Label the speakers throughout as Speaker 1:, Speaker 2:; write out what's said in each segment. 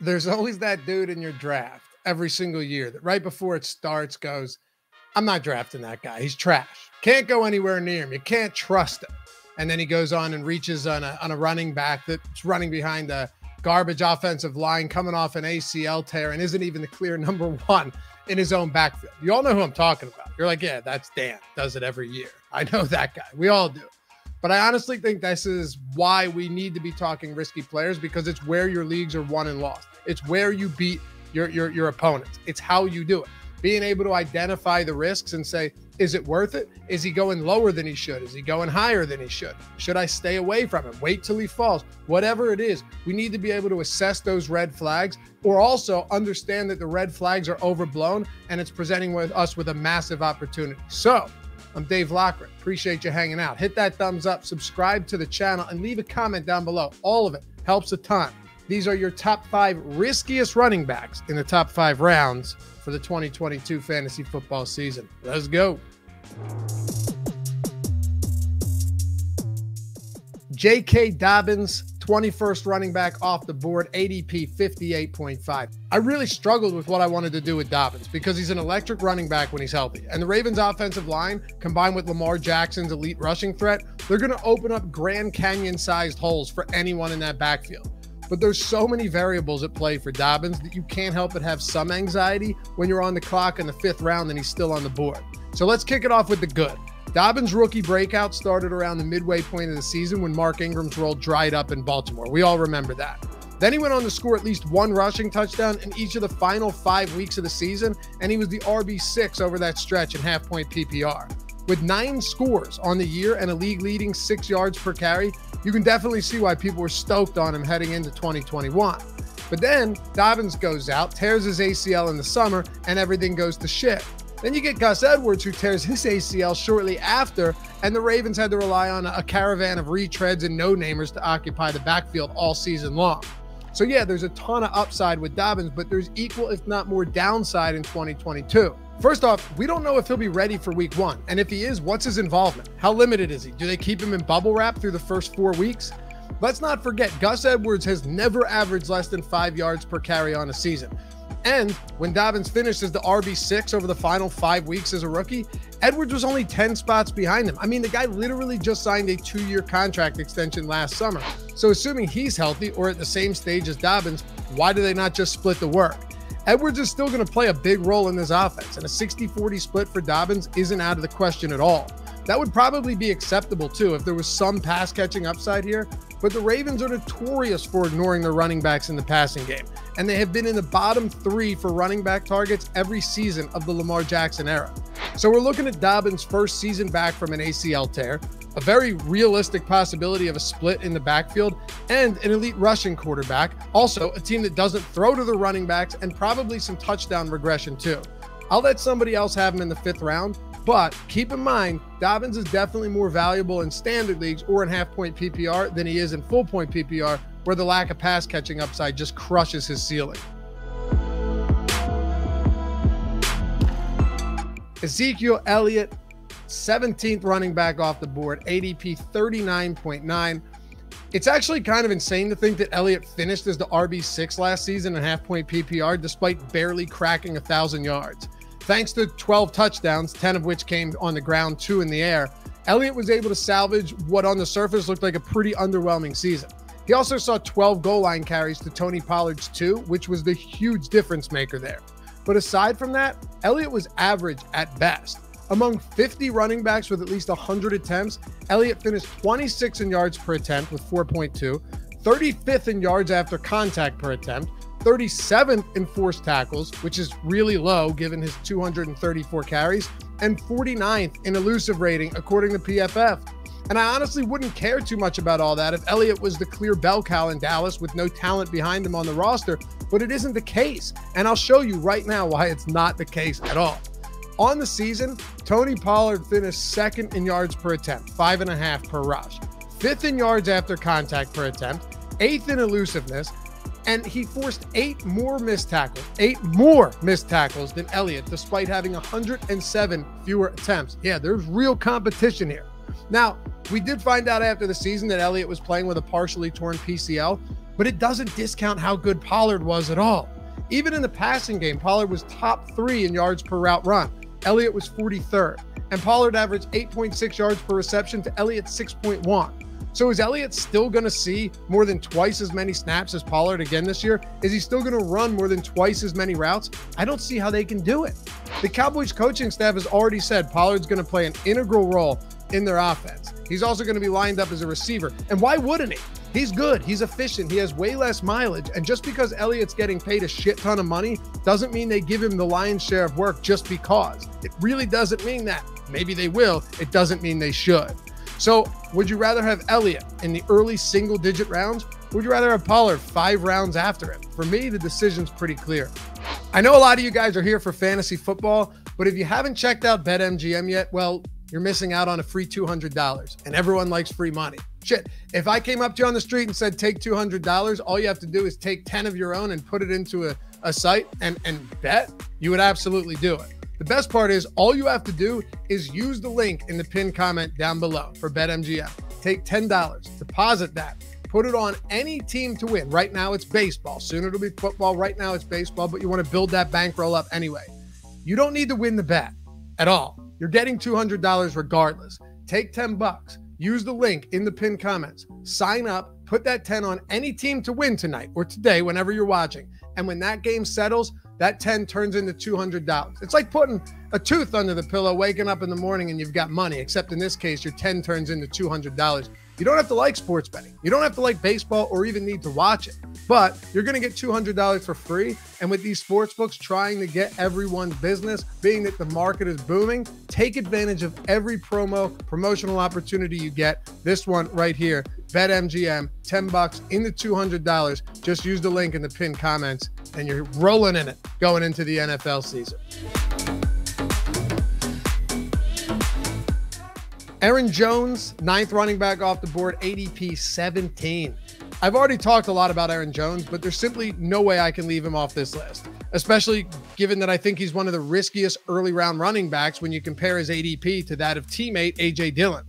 Speaker 1: There's always that dude in your draft every single year that right before it starts goes, I'm not drafting that guy. He's trash. Can't go anywhere near him. You can't trust him. And then he goes on and reaches on a running back that's running behind a garbage offensive line, coming off an ACL tear, and isn't even the clear number one in his own backfield. You all know who I'm talking about. You're like, yeah, that's Dan. Does it every year. I know that guy. We all do. But I honestly think this is why we need to be talking risky players, because it's where your leagues are won and lost. It's where you beat your opponents. It's how you do it. Being able to identify the risks and say, is it worth it? Is he going lower than he should? Is he going higher than he should? Should I stay away from him? Wait till he falls? Whatever it is, we need to be able to assess those red flags, or also understand that the red flags are overblown and it's presenting us with a massive opportunity. So I'm Dave Loughran. Appreciate you hanging out. Hit that thumbs up, subscribe to the channel, and leave a comment down below. All of it helps a ton. These are your top 5 riskiest running backs in the top 5 rounds for the 2022 fantasy football season. Let's go. JK Dobbins, 21st running back off the board, ADP 58.5. I really struggled with what I wanted to do with Dobbins because he's an electric running back when he's healthy. And the Ravens offensive line, combined with Lamar Jackson's elite rushing threat, they're going to open up Grand Canyon-sized holes for anyone in that backfield. But there's so many variables at play for Dobbins that you can't help but have some anxiety when you're on the clock in the 5th round and he's still on the board. So let's kick it off with the good. Dobbins' rookie breakout started around the midway point of the season when Mark Ingram's role dried up in Baltimore. We all remember that. Then he went on to score at least 1 rushing touchdown in each of the final 5 weeks of the season, and he was the RB6 over that stretch in half-point PPR. With 9 scores on the year and a league-leading 6 yards per carry, you can definitely see why people were stoked on him heading into 2021. But then Dobbins goes out, tears his ACL in the summer, and everything goes to shit. Then you get Gus Edwards, who tears his ACL shortly after, and the Ravens had to rely on a caravan of retreads and no-namers to occupy the backfield all season long. So yeah, there's a ton of upside with Dobbins, but there's equal, if not more, downside in 2022. First off, we don't know if he'll be ready for week 1. And if he is, what's his involvement? How limited is he? Do they keep him in bubble wrap through the first 4 weeks? Let's not forget, Gus Edwards has never averaged less than 5 yards per carry on a season. And when Dobbins finished as the RB6 over the final 5 weeks as a rookie, Edwards was only 10 spots behind him. I mean, the guy literally just signed a 2-year contract extension last summer. So assuming he's healthy or at the same stage as Dobbins, why do they not just split the work? Edwards is still going to play a big role in this offense, and a 60-40 split for Dobbins isn't out of the question at all. That would probably be acceptable too if there was some pass catching upside here, but the Ravens are notorious for ignoring their running backs in the passing game, and they have been in the bottom 3 for running back targets every season of the Lamar Jackson era. So we're looking at Dobbins' first season back from an ACL tear, a very realistic possibility of a split in the backfield, and an elite rushing quarterback, also a team that doesn't throw to the running backs, and probably some touchdown regression too. I'll let somebody else have him in the 5th round, but keep in mind, Dobbins is definitely more valuable in standard leagues or in half-point PPR than he is in full-point PPR, where the lack of pass-catching upside just crushes his ceiling. Ezekiel Elliott, 17th running back off the board, ADP 39.9. It's actually kind of insane to think that Elliott finished as the RB6 last season in half-point PPR, despite barely cracking 1,000 yards. Thanks to 12 touchdowns, 10 of which came on the ground, 2 in the air, Elliott was able to salvage what on the surface looked like a pretty underwhelming season. He also saw 12 goal line carries to Tony Pollard's 2, which was the huge difference maker there. But aside from that, Elliott was average at best. Among 50 running backs with at least 100 attempts, Elliott finished 26th in yards per attempt with 4.2, 35th in yards after contact per attempt, 37th in forced tackles, which is really low given his 234 carries, and 49th in elusive rating according to PFF. And I honestly wouldn't care too much about all that if Elliott was the clear bell cow in Dallas with no talent behind him on the roster, but it isn't the case. And I'll show you right now why it's not the case at all. On the season, Tony Pollard finished 2nd in yards per attempt, 5.5 per rush, 5th in yards after contact per attempt, 8th in elusiveness, and he forced 8 more missed tackles than Elliott, despite having 107 fewer attempts. Yeah, there's real competition here. Now, we did find out after the season that Elliott was playing with a partially torn PCL, but it doesn't discount how good Pollard was at all. Even in the passing game, Pollard was top 3 in yards per route run. Elliott was 43rd, and Pollard averaged 8.6 yards per reception to Elliott's 6.1. So is Elliott still going to see more than twice as many snaps as Pollard again this year? Is he still going to run more than twice as many routes? I don't see how they can do it. The Cowboys coaching staff has already said Pollard's going to play an integral role in their offense. He's also going to be lined up as a receiver. And why wouldn't he? He's good. He's efficient. He has way less mileage. And just because Elliott's getting paid a shit ton of money doesn't mean they give him the lion's share of work just because. It really doesn't mean that. Maybe they will. It doesn't mean they should. So would you rather have Elliott in the early single-digit rounds? Or would you rather have Pollard 5 rounds after him? For me, the decision's pretty clear. I know a lot of you guys are here for fantasy football, but if you haven't checked out BetMGM yet, well, you're missing out on a free $200, and everyone likes free money. Shit, if I came up to you on the street and said, take $200, all you have to do is take 10 of your own and put it into a site and bet, you would absolutely do it. The best part is all you have to do is use the link in the pinned comment down below for BetMGM. Take $10, deposit that, put it on any team to win. Right now it's baseball. Soon it'll be football. Right now it's baseball, but you want to build that bankroll up anyway. You don't need to win the bet at all. You're getting $200 regardless. Take 10 bucks. Use the link in the pinned comments. Sign up, put that 10 on any team to win tonight or today, whenever you're watching. And when that game settles, that 10 turns into $200. It's like putting a tooth under the pillow, waking up in the morning and you've got money, except in this case, your 10 turns into $200. You don't have to like sports betting. You don't have to like baseball or even need to watch it, but you're going to get $200 for free. And with these sports books trying to get everyone's business, being that the market is booming, take advantage of every promotional opportunity you get. This one right here, BetMGM, 10 bucks into $200. Just use the link in the pinned comments and you're rolling in it going into the NFL season. Aaron Jones, 9th running back off the board, ADP 17. I've already talked a lot about Aaron Jones, but there's simply no way I can leave him off this list, especially given that I think he's one of the riskiest early round running backs when you compare his ADP to that of teammate A.J. Dillon.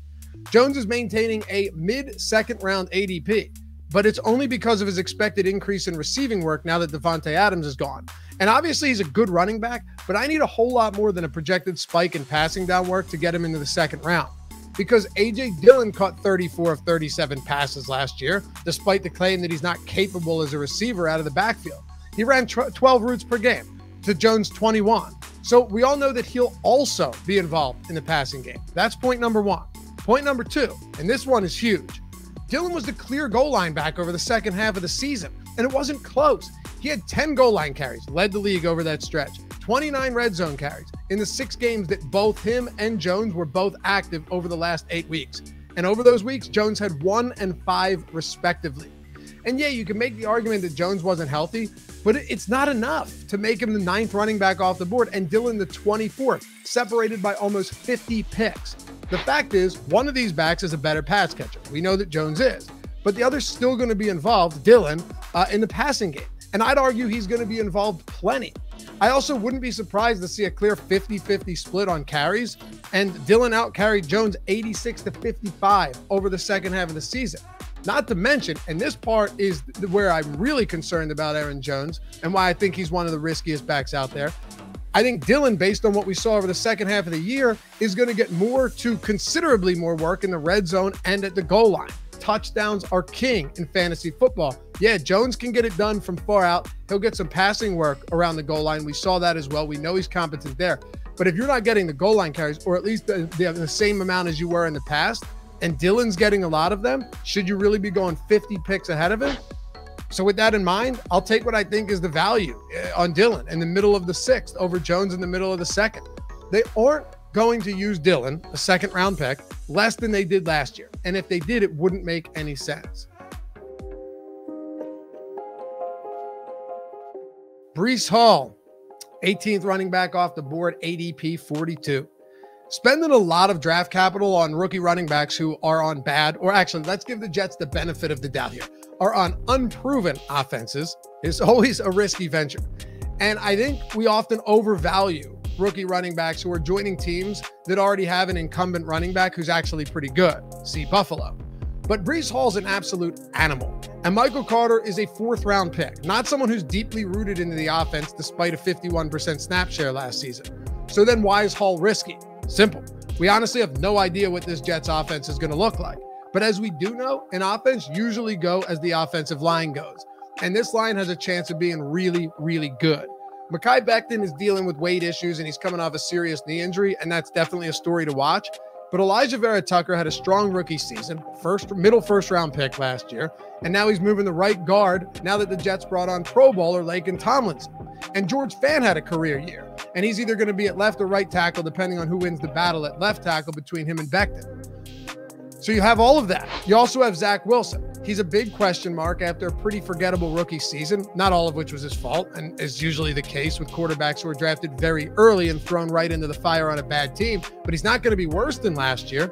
Speaker 1: Jones is maintaining a mid-second round ADP, but it's only because of his expected increase in receiving work now that Devontae Adams is gone. And obviously he's a good running back, but I need a whole lot more than a projected spike in passing down work to get him into the second round. Because A.J. Dillon caught 34 of 37 passes last year, despite the claim that he's not capable as a receiver out of the backfield. He ran 12 routes per game to Jones' 21. So we all know that he'll also be involved in the passing game. That's point number one. Point number two, and this one is huge. Dillon was the clear goal line back over the second half of the season, and it wasn't close. He had 10 goal line carries, led the league over that stretch, 29 red zone carries in the 6 games that both him and Jones were both active over the last 8 weeks. And over those weeks, Jones had 1 and 5 respectively. And yeah, you can make the argument that Jones wasn't healthy, but it's not enough to make him the 9th running back off the board and Dillon the 24th, separated by almost 50 picks. The fact is, one of these backs is a better pass catcher. We know that Jones is, but the other's still going to be involved, Dillon, in the passing game. And I'd argue he's going to be involved plenty. I also wouldn't be surprised to see a clear 50-50 split on carries, and Dillon out-carried Jones 86-55 over the second half of the season. Not to mention, and this part is where I'm really concerned about Aaron Jones and why I think he's one of the riskiest backs out there. I think Dillon, based on what we saw over the second half of the year, is going to get more to considerably more work in the red zone and at the goal line. Touchdowns are king in fantasy football. Yeah, Jones can get it done from far out. He'll get some passing work around the goal line. We saw that as well. We know he's competent there. But if you're not getting the goal line carries, or at least the same amount as you were in the past, and Dillon's getting a lot of them, should you really be going 50 picks ahead of him? So with that in mind, I'll take what I think is the value on Dillon in the middle of the 6th over Jones in the middle of the 2nd. They aren't going to use Dillon, a 2nd round pick, less than they did last year. And if they did, it wouldn't make any sense. Breece Hall, 18th running back off the board, ADP 42. Spending a lot of draft capital on rookie running backs who are on bad, or actually, let's give the Jets the benefit of the doubt here, are on unproven offenses is always a risky venture. And I think we often overvalue rookie running backs who are joining teams that already have an incumbent running back who's actually pretty good. See Buffalo. But Breece Hall's an absolute animal. And Michael Carter is a 4th-round pick, not someone who's deeply rooted into the offense despite a 51% snap share last season. So then why is Hall risky? Simple. We honestly have no idea what this Jets offense is going to look like. But as we do know, an offense usually go as the offensive line goes. And this line has a chance of being really, really good. Mekhi Becton is dealing with weight issues and he's coming off a serious knee injury, and that's definitely a story to watch. But Elijah Vera-Tucker had a strong rookie season, middle first-round pick last year, and now he's moving the right guard now that the Jets brought on Pro Bowler Laken Tomlinson. And George Fant had a career year, and he's either going to be at left or right tackle depending on who wins the battle at left tackle between him and Becton. So you have all of that. You also have Zach Wilson. He's a big question mark after a pretty forgettable rookie season, not all of which was his fault, and is usually the case with quarterbacks who are drafted very early and thrown right into the fire on a bad team, but he's not going to be worse than last year.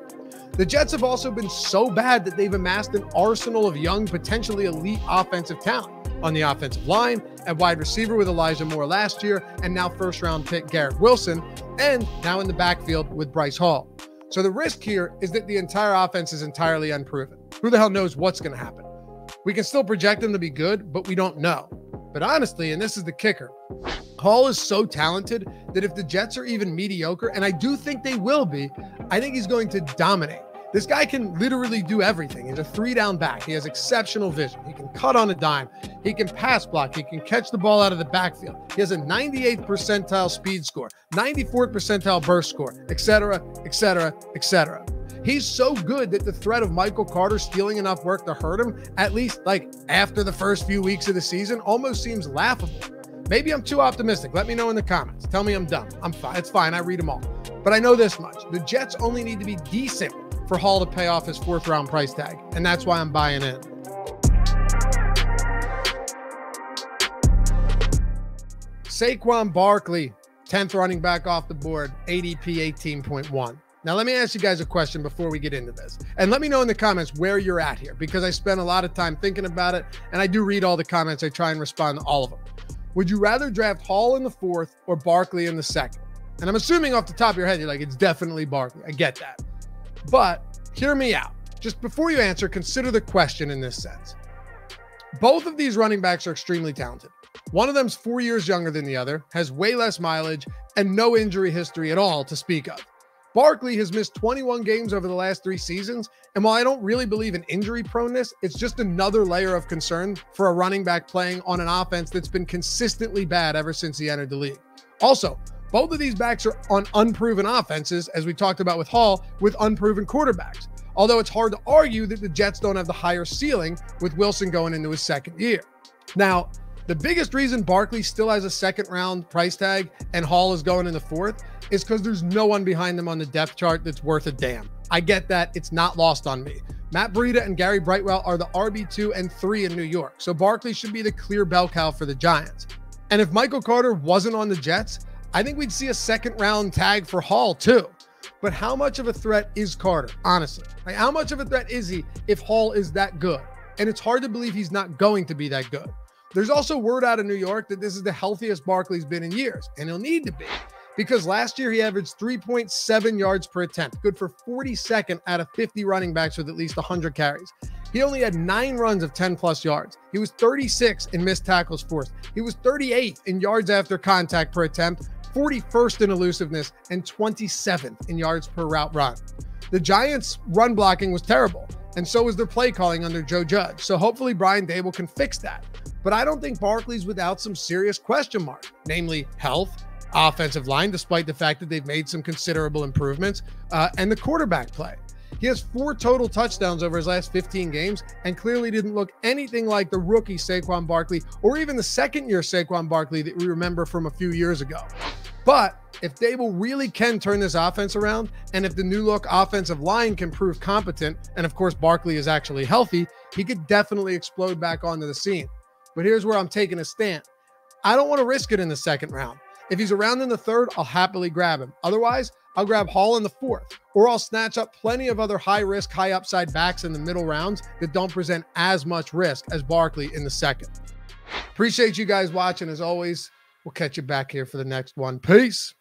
Speaker 1: The Jets have also been so bad that they've amassed an arsenal of young, potentially elite offensive talent on the offensive line, at wide receiver with Elijah Moore last year, and now first-round pick Garrett Wilson, and now in the backfield with Bryce Hall. So the risk here is that the entire offense is entirely unproven. Who the hell knows what's going to happen? We can still project them to be good, but we don't know. But honestly, and this is the kicker, Hall is so talented that if the Jets are even mediocre, and I do think they will be, I think he's going to dominate. This guy can literally do everything. He's a 3-down back. He has exceptional vision. He can cut on a dime. He can pass block. He can catch the ball out of the backfield. He has a 98th percentile speed score, 94th percentile burst score, etc., etc., etc. He's so good that the threat of Michael Carter stealing enough work to hurt him, at least like after the first few weeks of the season, almost seems laughable. Maybe I'm too optimistic. Let me know in the comments. Tell me I'm dumb. I'm fine. It's fine. I read them all. But I know this much. The Jets only need to be decent for Hall to pay off his 4th-round price tag, and that's why I'm buying in. Saquon Barkley, 10th running back off the board, ADP 18.1. Now, let me ask you guys a question before we get into this. And let me know in the comments where you're at here, because I spent a lot of time thinking about it, and I do read all the comments. I try and respond to all of them. Would you rather draft Hall in the 4th or Barkley in the 2nd? And I'm assuming off the top of your head, you're like, it's definitely Barkley. I get that. But hear me out. Just before you answer, consider the question in this sense. Both of these running backs are extremely talented. One of them's 4 years younger than the other, has way less mileage, and no injury history at all to speak of. Barkley has missed 21 games over the last 3 seasons, and while I don't really believe in injury proneness, it's just another layer of concern for a running back playing on an offense that's been consistently bad ever since he entered the league. Also, both of these backs are on unproven offenses, as we talked about with Hall, with unproven quarterbacks. Although it's hard to argue that the Jets don't have the higher ceiling with Wilson going into his 2nd year. Now, the biggest reason Barkley still has a 2nd-round price tag and Hall is going in the 4th is because there's no one behind them on the depth chart that's worth a damn. I get that. It's not lost on me. Matt Breida and Gary Brightwell are the RB2 and 3 in New York, so Barkley should be the clear bell cow for the Giants. And if Michael Carter wasn't on the Jets, I think we'd see a 2nd-round tag for Hall too. But how much of a threat is Carter, honestly? Like, how much of a threat is he if Hall is that good? And it's hard to believe he's not going to be that good. There's also word out of New York that this is the healthiest Barkley's been in years, and he'll need to be, because last year he averaged 3.7 yards per attempt, good for 42nd out of 50 running backs with at least 100 carries. He only had 9 runs of 10+ yards. He was 36 in missed tackles forced. He was 38th in yards after contact per attempt, 41st in elusiveness, and 27th in yards per route run. The Giants' run blocking was terrible, and so was their play calling under Joe Judge. So hopefully Brian Dable can fix that. But I don't think Barkley's without some serious question marks, namely health, offensive line, despite the fact that they've made some considerable improvements, and the quarterback play. He has 4 total touchdowns over his last 15 games and clearly didn't look anything like the rookie Saquon Barkley or even the 2nd-year Saquon Barkley that we remember from a few years ago. But if Dable really can turn this offense around, and if the new look offensive line can prove competent, and of course Barkley is actually healthy, he could definitely explode back onto the scene. But here's where I'm taking a stand. I don't want to risk it in the 2nd round. If he's around in the 3rd, I'll happily grab him. Otherwise, I'll grab Hall in the 4th, or I'll snatch up plenty of other high-risk, high-upside backs in the middle rounds that don't present as much risk as Barkley in the 2nd. Appreciate you guys watching. As always, we'll catch you back here for the next one. Peace.